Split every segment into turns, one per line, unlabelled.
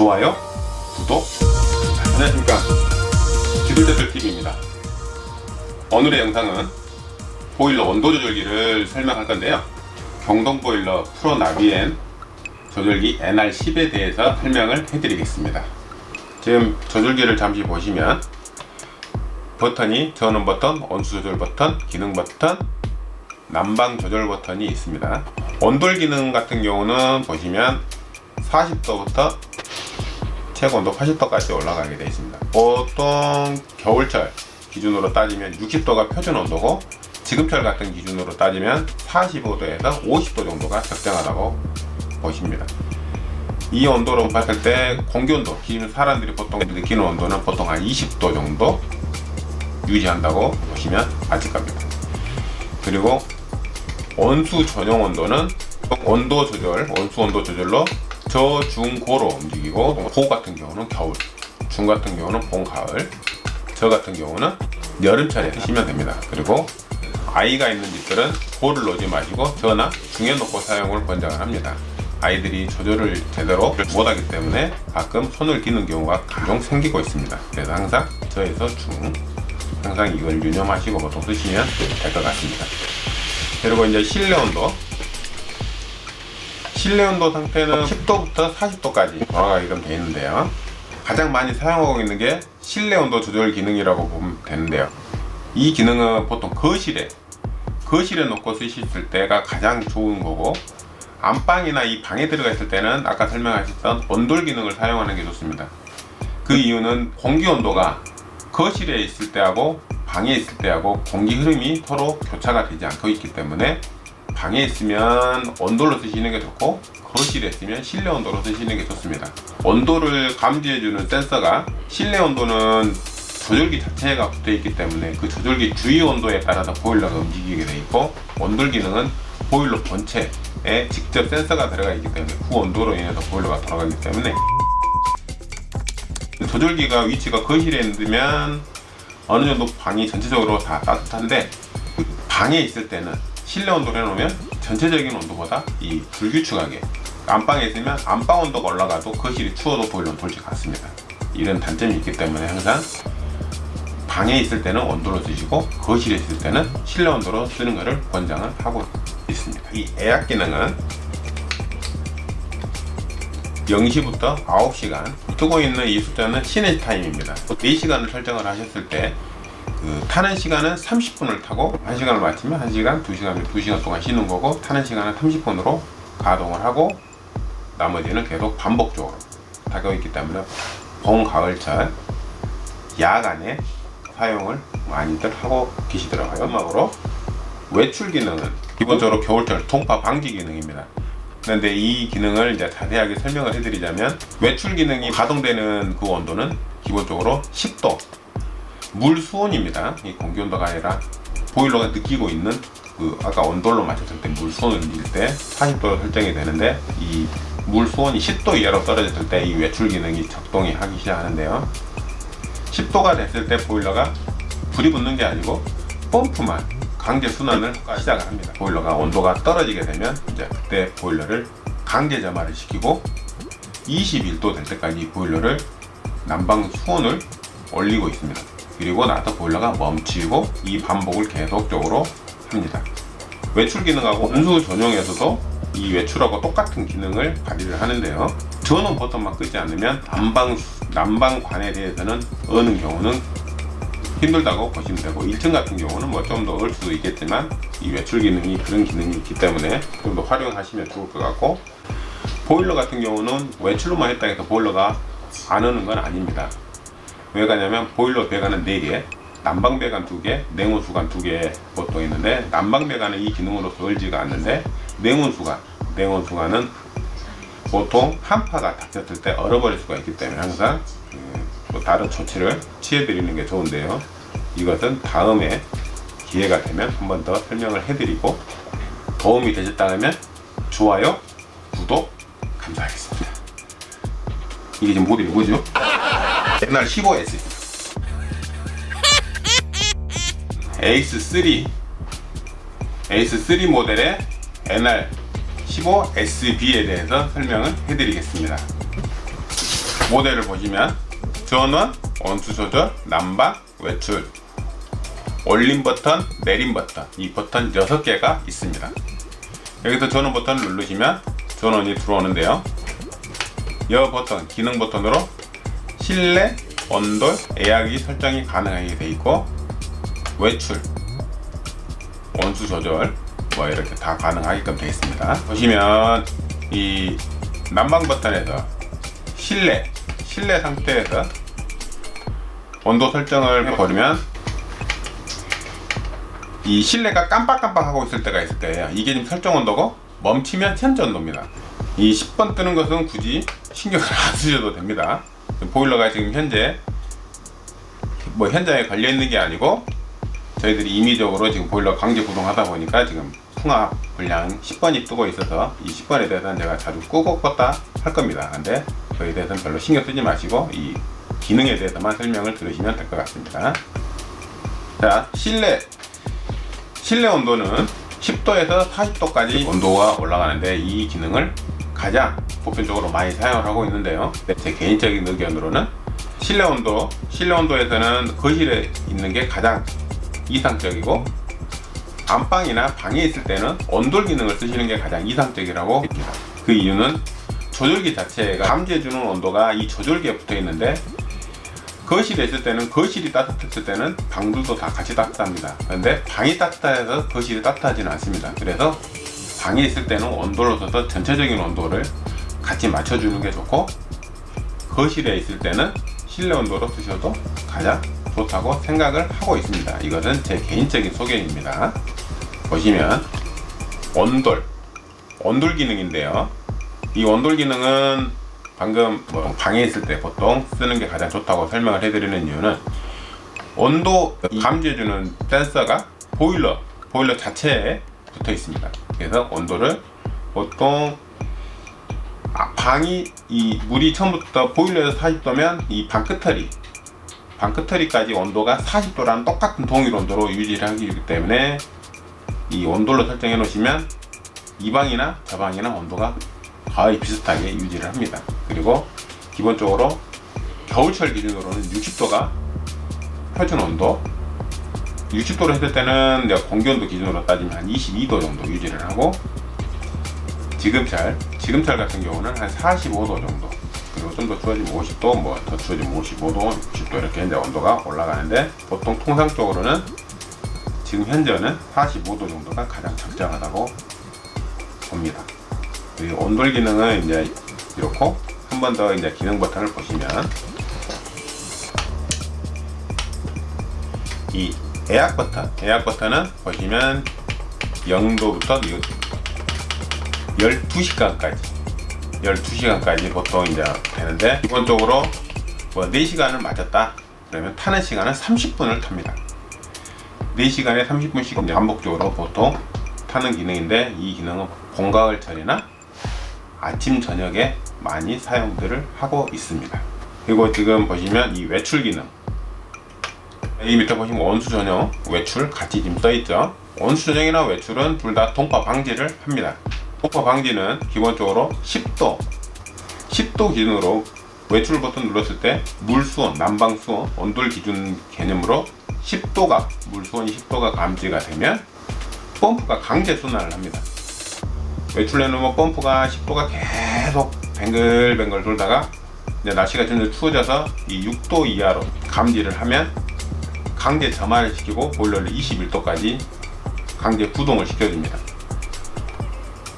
좋아요, 구독. 안녕하십니까, 기술자들TV입니다. 오늘의 영상은 보일러 온도 조절기를 설명할 건데요, 경동보일러 프로 나비엔 조절기 NR10에 대해서 설명을 해드리겠습니다. 지금 조절기를 잠시 보시면 버튼이 전원 버튼, 온수 조절 버튼, 기능 버튼, 난방 조절 버튼이 있습니다. 온돌 기능 같은 경우는 보시면 40도부터 최고 온도 80도까지 올라가게 되어 있습니다. 보통 겨울철 기준으로 따지면 60도가 표준 온도고, 지금철 같은 기준으로 따지면 45도에서 50도 정도가 적정하다고 보십니다. 이 온도로 봤을 때 공기 온도, 기준 사람들이 보통 느끼는 온도는 보통 한 20도 정도 유지한다고 보시면 맞을 겁니다. 그리고 온수 전용 온도는 온도 조절, 온수 온도 조절로 저, 중, 고로 움직이고, 고 같은 경우는 겨울, 중 같은 경우는 봄, 가을, 저 같은 경우는 여름철에 쓰시면 됩니다. 그리고 아이가 있는 집들은 고를 놓지 마시고 저나 중에 놓고 사용을 권장을 합니다. 아이들이 조절을 제대로 못하기 때문에 가끔 손을 기는 경우가 종종 생기고 있습니다. 그래서 항상 저에서 중, 항상 이걸 유념하시고 보통 쓰시면 될 것 같습니다. 그리고 이제 실내 온도, 실내 온도 상태는 10도부터 40도까지 돌아가게끔 되어 있는데요, 가장 많이 사용하고 있는 게 실내 온도 조절 기능이라고 보면 되는데요, 이 기능은 보통 거실에 놓고 쓰실 때가 가장 좋은 거고, 안방이나 이 방에 들어가 있을 때는 아까 설명하셨던 온돌 기능을 사용하는 게 좋습니다. 그 이유는 공기 온도가 거실에 있을 때하고 방에 있을 때하고 공기 흐름이 서로 교차가 되지 않고 있기 때문에 방에 있으면 온돌로 쓰시는 게 좋고, 거실에 있으면 실내 온도로 쓰시는 게 좋습니다. 온도를 감지해주는 센서가, 실내 온도는 조절기 자체가 붙어 있기 때문에 그 조절기 주위 온도에 따라서 보일러가 움직이게 되어 있고, 온돌 기능은 보일러 본체에 직접 센서가 들어가 있기 때문에 그 온도로 인해서 보일러가 돌아가기 때문에, 조절기가 위치가 거실에 있으면 어느 정도 방이 전체적으로 다 따뜻한데, 방에 있을 때는 실내 온도로 해놓으면 전체적인 온도보다 이 불규칙하게, 안방에 있으면 안방 온도가 올라가도 거실이 추워도 보일러는 돌지 않습니다. 이런 단점이 있기 때문에 항상 방에 있을 때는 온도로 쓰시고 거실에 있을 때는 실내 온도로 쓰는 것을 권장을 하고 있습니다. 이 예약 기능은 0시부터 9시간, 뜨고 있는 이 숫자는 쉬는 타임입니다. 4시간을 설정을 하셨을 때 타는 시간은 30분을 타고 1시간을 마치면 1시간, 2시간 동안 쉬는 거고, 타는 시간은 30분으로 가동을 하고 나머지는 계속 반복적으로 타고 있기 때문에 봄, 가을철, 야간에 사용을 많이들 하고 계시더라고요. 마지막으로 외출 기능은 기본적으로 겨울철 동파 방지 기능입니다. 그런데 이 기능을 이제 자세하게 설명을 해드리자면, 외출 기능이 가동되는 그 온도는 기본적으로 10도, 물 수온입니다. 이 공기 온도가 아니라 보일러가 느끼고 있는 그 아까 온돌로 맞췄을 때 물 수온을 느낄 때 40도로 설정이 되는데, 이 물 수온이 10도 이하로 떨어졌을 때 이 외출 기능이 작동이 하기 시작하는데요, 10도가 됐을 때 보일러가 불이 붙는 게 아니고 펌프만 강제 순환을 시작을 합니다. 보일러가 온도가 떨어지게 되면 이제 그때 보일러를 강제 점화를 시키고 21도 될 때까지 보일러를 난방 수온을 올리고 있습니다. 그리고 나서 보일러가 멈추고 이 반복을 계속적으로 합니다. 외출 기능하고 온수 전용에서도 이 외출하고 똑같은 기능을 발휘를 하는데요, 전원 버튼만 끄지 않으면 난방관에 대해서는 어느 경우는 힘들다고 보시면 되고, 1층 같은 경우는 뭐 좀 더 어을 수도 있겠지만 이 외출 기능이 그런 기능이 있기 때문에 좀 더 활용하시면 좋을 것 같고, 보일러 같은 경우는 외출로만 했다 해서 보일러가 안 오는 건 아닙니다. 왜 그러냐면 보일러 배관은 4개, 난방 배관 2개, 냉온 수관 2개 보통 있는데, 난방 배관은 이 기능으로 걸지가 않는데, 냉온 수관은 보통 한파가 닥쳤을 때 얼어버릴 수가 있기 때문에 항상 또 다른 조치를 취해 드리는 게 좋은데요, 이것은 다음에 기회가 되면 한 번 더 설명을 해드리고, 도움이 되셨다면 좋아요, 구독 감사하겠습니다. 이게 지금 모델이 뭐죠? NR15S 에이스3 모델의 NR15SB에 대해서 설명을 해드리겠습니다. 모델을 보시면 전원, 온수 조절, 난방, 외출, 올림 버튼, 내림 버튼, 이 버튼 6개가 있습니다. 여기서 전원 버튼을 누르시면 전원이 들어오는데요. 이 버튼, 기능 버튼으로 실내 온돌 예약이 설정이 가능하게 되어 있고, 외출, 온수 조절 뭐 이렇게 다 가능하게끔 되어 있습니다. 보시면 이 난방 버튼에서 실내 상태에서 온도 설정을 해버리면 이 실내가 깜빡깜빡하고 있을 때가 있을 거예요. 이게 지금 설정 온도고, 멈추면 현재 온도입니다. 이 10번 뜨는 것은 굳이 신경을 안 쓰셔도 됩니다. 보일러가 지금 현재 뭐 현장에 걸려 있는 게 아니고, 저희들이 임의적으로 지금 보일러 강제 구동하다 보니까 지금 풍압 불량 10번이 뜨고 있어서 이 10번에 대해서는 제가 자주 끄고 껐다 할 겁니다. 근데 그에 대해서는 별로 신경 쓰지 마시고 이 기능에 대해서만 설명을 들으시면 될 것 같습니다. 자, 실내 온도는 10도에서 40도까지 온도가 올라가는데, 이 기능을 가장 보편적으로 많이 사용을 하고 있는데요. 제 개인적인 의견으로는 실내 온도에서는 거실에 있는 게 가장 이상적이고, 안방이나 방에 있을 때는 온돌 기능을 쓰시는 게 가장 이상적이라고 봅니다. 그 이유는 조절기 자체가 감지해주는 온도가 이 조절기에 붙어 있는데, 거실에 있을 때는, 거실이 따뜻했을 때는 방들도 다 같이 따뜻합니다. 그런데 방이 따뜻해서 거실이 따뜻하지는 않습니다. 그래서 방에 있을 때는 온돌로 써서 전체적인 온도를 같이 맞춰주는 게 좋고, 거실에 있을 때는 실내 온도로 쓰셔도 가장 좋다고 생각을 하고 있습니다. 이것은 제 개인적인 소견입니다. 보시면 온돌 기능인데요. 이 온돌 기능은 방금 방에 있을 때 보통 쓰는 게 가장 좋다고 설명을 해드리는 이유는, 온도 감지해주는 센서가 보일러 자체에 붙어 있습니다. 그래서 온도를 보통 방이 이 물이 처음부터 보일러에서 40도면 이 방끝터리까지 온도가 40도라는 똑같은 동일 온도로 유지를 하기 때문에 이 온돌로 설정해 놓으시면 이 방이나 저 방이나 온도가 거의 비슷하게 유지를 합니다. 그리고 기본적으로 겨울철 기준으로는 60도가 표준 온도, 60도로 했을 때는 공기온도 기준으로 따지면 한 22도 정도 유지를 하고, 지금철 같은 경우는 한 45도 정도, 그리고 좀 더 추워지면 50도, 뭐 더 추워지면 55도, 60도 이렇게 이제 온도가 올라가는데, 보통 통상적으로는 지금 현재는 45도 정도가 가장 적정하다고 봅니다. 그리고 온돌 기능은 이제 이렇고, 한 번 더 이제 기능 버튼을 보시면 이 예약 버튼은 보시면 0도부터 12시간까지 보통 이제 되는데, 기본적으로 뭐 4시간을 맞았다 그러면 타는 시간은 30분을 탑니다. 4시간에 30분씩 이제 반복적으로 보통 타는 기능인데, 이 기능은 봄, 가을철이나 아침, 저녁에 많이 사용들을 하고 있습니다. 그리고 지금 보시면 이 외출 기능, 이 밑에 보시면 온수 전용, 외출 같이 지금 써있죠. 온수 전용이나 외출은 둘 다 동파 방지를 합니다. 동파 방지는 기본적으로 10도 기준으로 외출 버튼 눌렀을 때 물수온, 난방수온, 온돌 기준 개념으로 10도가, 물수온이 10도가 감지가 되면 펌프가 강제 순환을 합니다. 외출해놓으면 펌프가 10도가 계속 뱅글뱅글 돌다가 이제 날씨가 점점 추워져서 이 6도 이하로 감지를 하면 강제 점화를 시키고 보일러를 21도까지 강제 구동을 시켜줍니다.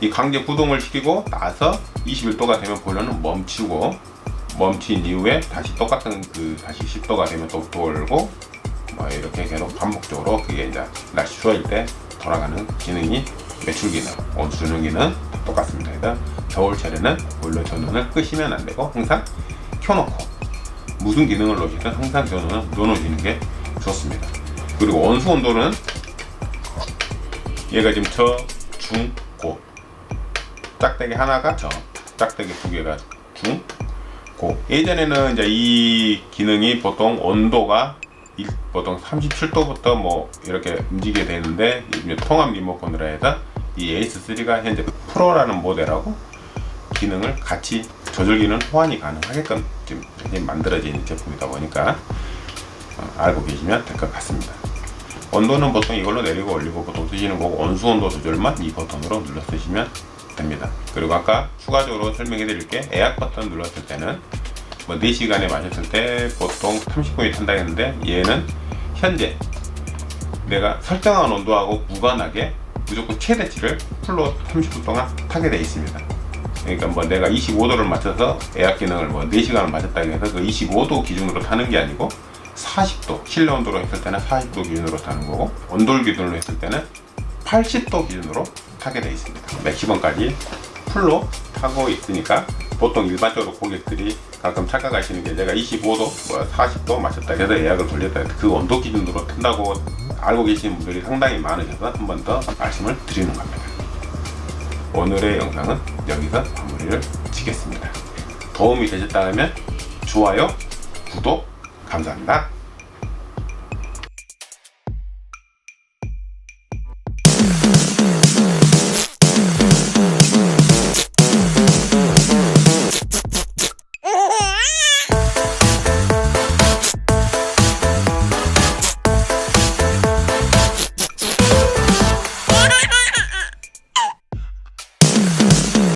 이 강제 구동을 시키고 나서 21도가 되면 보일러는 멈춘 이후에 다시 똑같은 다시 10도가 되면 또 돌고, 뭐 이렇게 계속 반복적으로, 그게 이제 날씨 추워질 때 돌아가는 기능이 외출 기능, 온수 전용 기능 똑같습니다. 그래서 겨울철에는 보일러 전원을 끄시면 안 되고, 항상 켜놓고 무슨 기능을 놓으시든 항상 전원을 넣어놓으시는 게 좋습니다. 그리고 온수 온도는 얘가 지금 저, 중, 고, 짝대기 하나가 저, 짝대기 두 개가 중, 고. 예전에는 이제 이 기능이 보통 온도가 보통 37도부터 뭐 이렇게 움직이게 되는데, 통합 리모컨으로 해서 이 에이스3가 현재 프로라는 모델하고 기능을 같이 조절기는 호환이 가능하게끔 지금 만들어져 있는 제품이다 보니까 알고 계시면 될 것 같습니다. 온도는 보통 이걸로 내리고 올리고 보통 쓰시는 거고, 온수 온도 조절만 이 버튼으로 눌러 쓰시면 됩니다. 그리고 아까 추가적으로 설명해 드릴게, 예약 버튼 눌렀을 때는 뭐 4시간에 마셨을 때 보통 30분이 탄다 했는데, 얘는 현재 내가 설정한 온도하고 무관하게 무조건 최대치를 풀로 30분 동안 타게 되어 있습니다. 그러니까 뭐 내가 25도를 맞춰서 예약 기능을 뭐 4시간을 마셨다 해서 그 25도 기준으로 타는 게 아니고 40도, 실내 온도로 했을 때는 40도 기준으로 타는 거고, 온돌 기준으로 했을 때는 80도 기준으로 타게 되어 있습니다. 맥시멈까지 풀로 타고 있으니까 보통 일반적으로 고객들이 가끔 착각하시는 게, 내가 25도, 뭐 40도 마셨다 해서 예약을 돌렸다 해서 그 온도 기준으로 튼다고 알고 계시는 분들이 상당히 많으셔서 한 번 더 말씀을 드리는 겁니다. 오늘의 영상은 여기서 마무리를 지겠습니다. 도움이 되셨다면 좋아요, 구독 감사합니다.